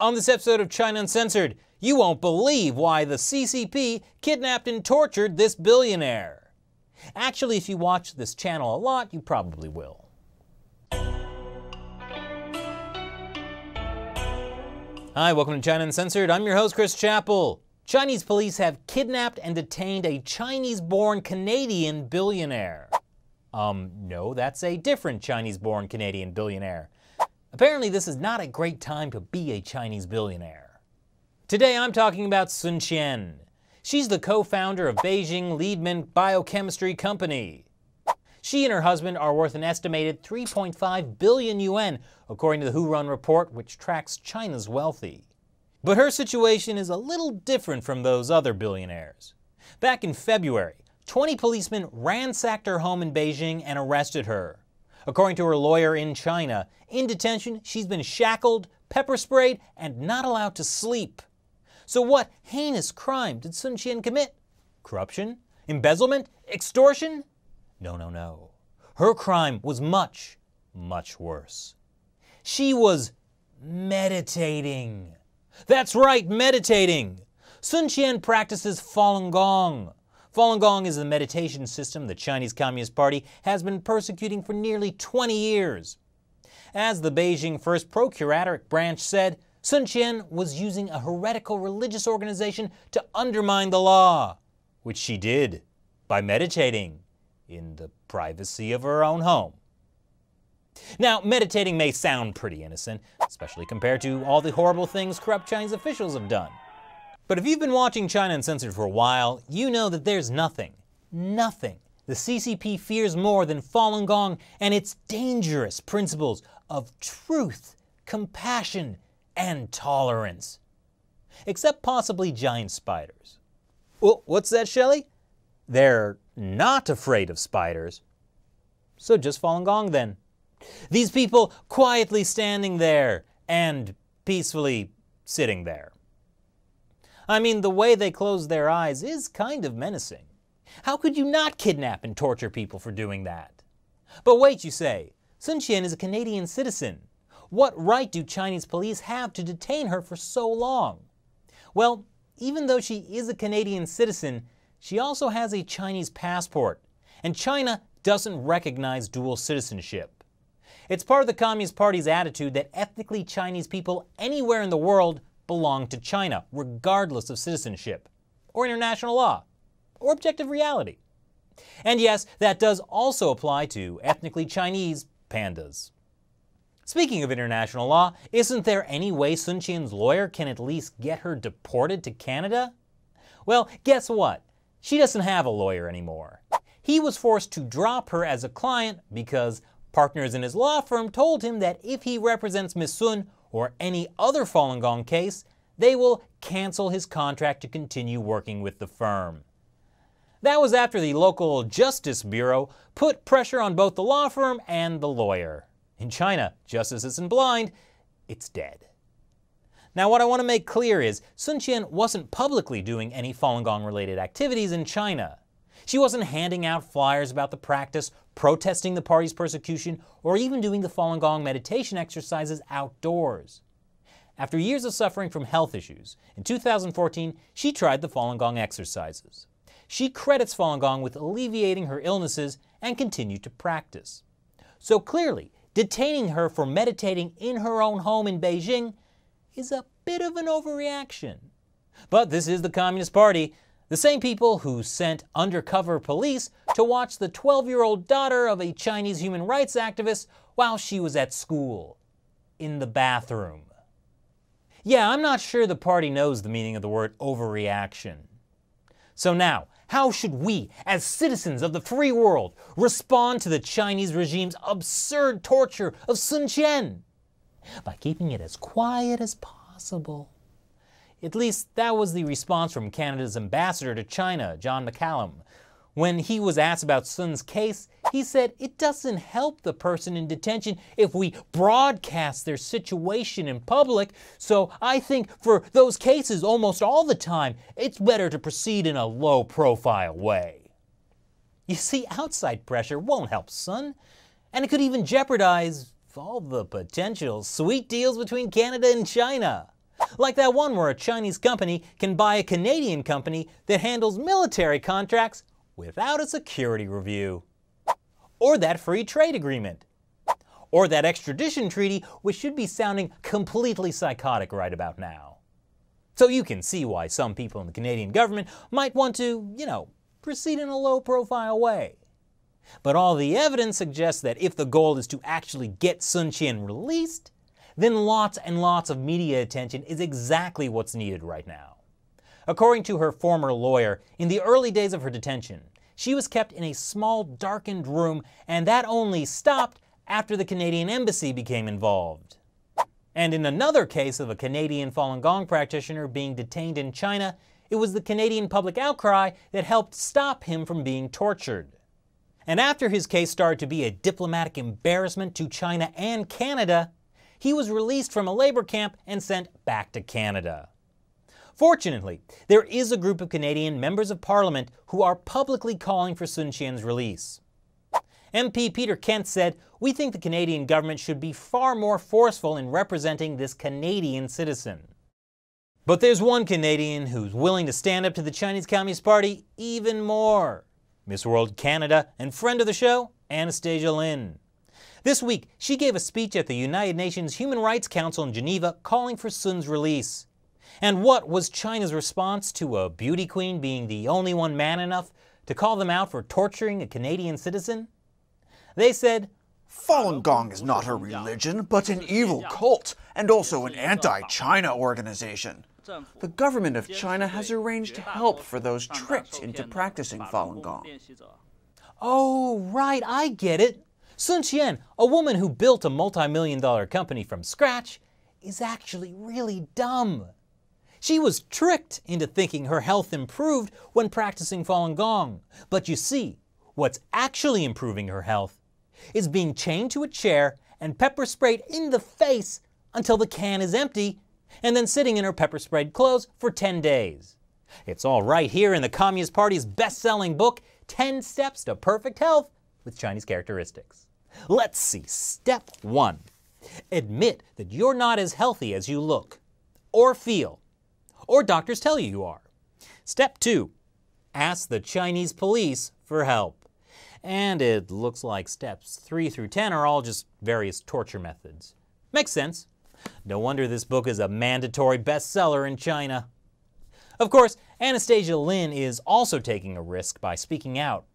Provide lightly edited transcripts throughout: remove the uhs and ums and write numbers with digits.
On this episode of China Uncensored, you won't believe why the CCP kidnapped and tortured this billionaire. Actually, if you watch this channel a lot, you probably will. Hi, welcome to China Uncensored. I'm your host, Chris Chappell. Chinese police have kidnapped and detained a Chinese-born Canadian billionaire. No, that's a different Chinese-born Canadian billionaire. Apparently, this is not a great time to be a Chinese billionaire. Today, I'm talking about Sun Qian. She's the co-founder of Beijing Liedman Biochemistry Company. She and her husband are worth an estimated 3.5 billion yuan, according to the WHO-run report, which tracks China's wealthy. But her situation is a little different from those other billionaires. Back in February, 20 policemen ransacked her home in Beijing and arrested her. According to her lawyer in China, in detention, she's been shackled, pepper sprayed, and not allowed to sleep. So what heinous crime did Sun Qian commit? Corruption? Embezzlement? Extortion? No. Her crime was much, much worse. She was meditating. That's right, meditating. Sun Qian practices Falun Gong. Falun Gong is the meditation system the Chinese Communist Party has been persecuting for nearly 20 years. As the Beijing First Procuratorate branch said, Sun Qian was using a heretical religious organization to undermine the law, which she did by meditating in the privacy of her own home. Now, meditating may sound pretty innocent, especially compared to all the horrible things corrupt Chinese officials have done. But if you've been watching China Uncensored for a while, you know that there's nothing the CCP fears more than Falun Gong and its dangerous principles of truth, compassion, and tolerance. Except possibly giant spiders. Well, what's that, Shelley? They're not afraid of spiders. So just Falun Gong then. These people quietly standing there and peacefully sitting there. I mean, the way they close their eyes is kind of menacing. How could you not kidnap and torture people for doing that? But wait, you say, Sun Qian is a Canadian citizen. What right do Chinese police have to detain her for so long? Well, even though she is a Canadian citizen, she also has a Chinese passport, and China doesn't recognize dual citizenship. It's part of the Communist Party's attitude that ethnically Chinese people anywhere in the world belong to China, regardless of citizenship, or international law, or objective reality. And yes, that does also apply to ethnically Chinese pandas. Speaking of international law, isn't there any way Sun Qian's lawyer can at least get her deported to Canada? Well, guess what? She doesn't have a lawyer anymore. He was forced to drop her as a client because partners in his law firm told him that if he represents Miss Sun or any other Falun Gong case, they will cancel his contract to continue working with the firm. That was after the local Justice Bureau put pressure on both the law firm and the lawyer. In China, justice isn't blind, it's dead. Now, what I want to make clear is Sun Qian wasn't publicly doing any Falun Gong related activities in China. She wasn't handing out flyers about the practice, protesting the party's persecution, or even doing the Falun Gong meditation exercises outdoors. After years of suffering from health issues, in 2014, she tried the Falun Gong exercises. She credits Falun Gong with alleviating her illnesses and continued to practice. So clearly, detaining her for meditating in her own home in Beijing is a bit of an overreaction. But this is the Communist Party, the same people who sent undercover police to watch the 12-year-old daughter of a Chinese human rights activist while she was at school, in the bathroom. Yeah, I'm not sure the party knows the meaning of the word overreaction. So now, how should we, as citizens of the free world, respond to the Chinese regime's absurd torture of Sun Qian? By keeping it as quiet as possible. At least that was the response from Canada's ambassador to China, John McCallum. When he was asked about Sun's case, he said it doesn't help the person in detention if we broadcast their situation in public, so I think for those cases almost all the time, it's better to proceed in a low-profile way. You see, outside pressure won't help Sun, and it could even jeopardize all the potential sweet deals between Canada and China. Like that one where a Chinese company can buy a Canadian company that handles military contracts without a security review. Or that free trade agreement. Or that extradition treaty, which should be sounding completely psychotic right about now. So you can see why some people in the Canadian government might want to, proceed in a low-profile way. But all the evidence suggests that if the goal is to actually get Sun Qian released, then lots and lots of media attention is exactly what's needed right now. According to her former lawyer, in the early days of her detention, she was kept in a small, darkened room, and that only stopped after the Canadian embassy became involved. And in another case of a Canadian Falun Gong practitioner being detained in China, it was the Canadian public outcry that helped stop him from being tortured. And after his case started to be a diplomatic embarrassment to China and Canada, he was released from a labor camp and sent back to Canada. Fortunately, there is a group of Canadian members of Parliament who are publicly calling for Sun Qian's release. MP Peter Kent said, "We think the Canadian government should be far more forceful in representing this Canadian citizen." But there's one Canadian who's willing to stand up to the Chinese Communist Party even more. Miss World Canada and friend of the show, Anastasia Lin. This week, she gave a speech at the United Nations Human Rights Council in Geneva calling for Sun's release. And what was China's response to a beauty queen being the only one man enough to call them out for torturing a Canadian citizen? They said, Falun Gong is not a religion, but an evil cult, and also an anti-China organization. The government of China has arranged help for those tricked into practicing Falun Gong. Oh, right, I get it. Sun Qian, a woman who built a multi-million-dollar company from scratch, is actually really dumb. She was tricked into thinking her health improved when practicing Falun Gong. But you see, what's actually improving her health is being chained to a chair and pepper sprayed in the face until the can is empty, and then sitting in her pepper-sprayed clothes for 10 days. It's all right here in the Communist Party's best-selling book, 10 Steps to Perfect Health with Chinese Characteristics. Let's see. Step 1. Admit that you're not as healthy as you look, or feel, or doctors tell you are. Step 2. Ask the Chinese police for help. And it looks like steps 3 through 10 are all just various torture methods. Makes sense. No wonder this book is a mandatory bestseller in China. Of course, Anastasia Lin is also taking a risk by speaking out.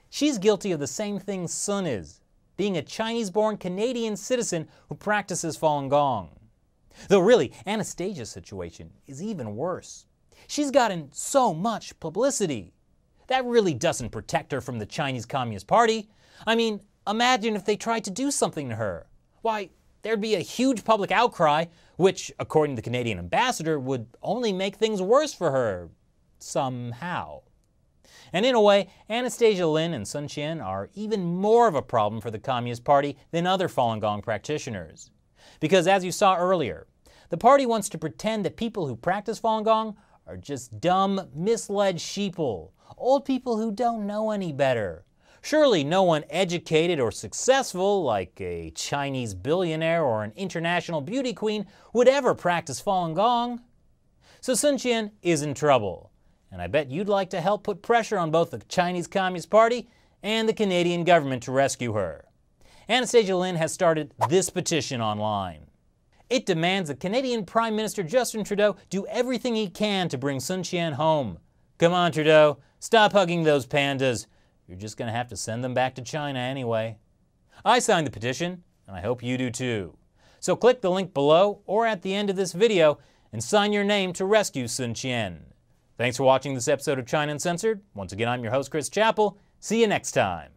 She's guilty of the same thing Sun is, being a Chinese-born Canadian citizen who practices Falun Gong. Though really, Anastasia's situation is even worse. She's gotten so much publicity. That really doesn't protect her from the Chinese Communist Party. I mean, imagine if they tried to do something to her. Why, there'd be a huge public outcry, which, according to the Canadian ambassador, would only make things worse for her. Somehow. And in a way, Anastasia Lin and Sun Qian are even more of a problem for the Communist Party than other Falun Gong practitioners. Because as you saw earlier, the party wants to pretend that people who practice Falun Gong are just dumb, misled sheeple. Old people who don't know any better. Surely no one educated or successful, like a Chinese billionaire or an international beauty queen, would ever practice Falun Gong. So Sun Qian is in trouble, and I bet you'd like to help put pressure on both the Chinese Communist Party and the Canadian government to rescue her. Anastasia Lin has started this petition online. It demands that Canadian Prime Minister Justin Trudeau do everything he can to bring Sun Qian home. Come on, Trudeau, stop hugging those pandas. You're just going to have to send them back to China anyway. I signed the petition, and I hope you do too. So click the link below or at the end of this video and sign your name to rescue Sun Qian. Thanks for watching this episode of China Uncensored. Once again, I'm your host, Chris Chappell. See you next time.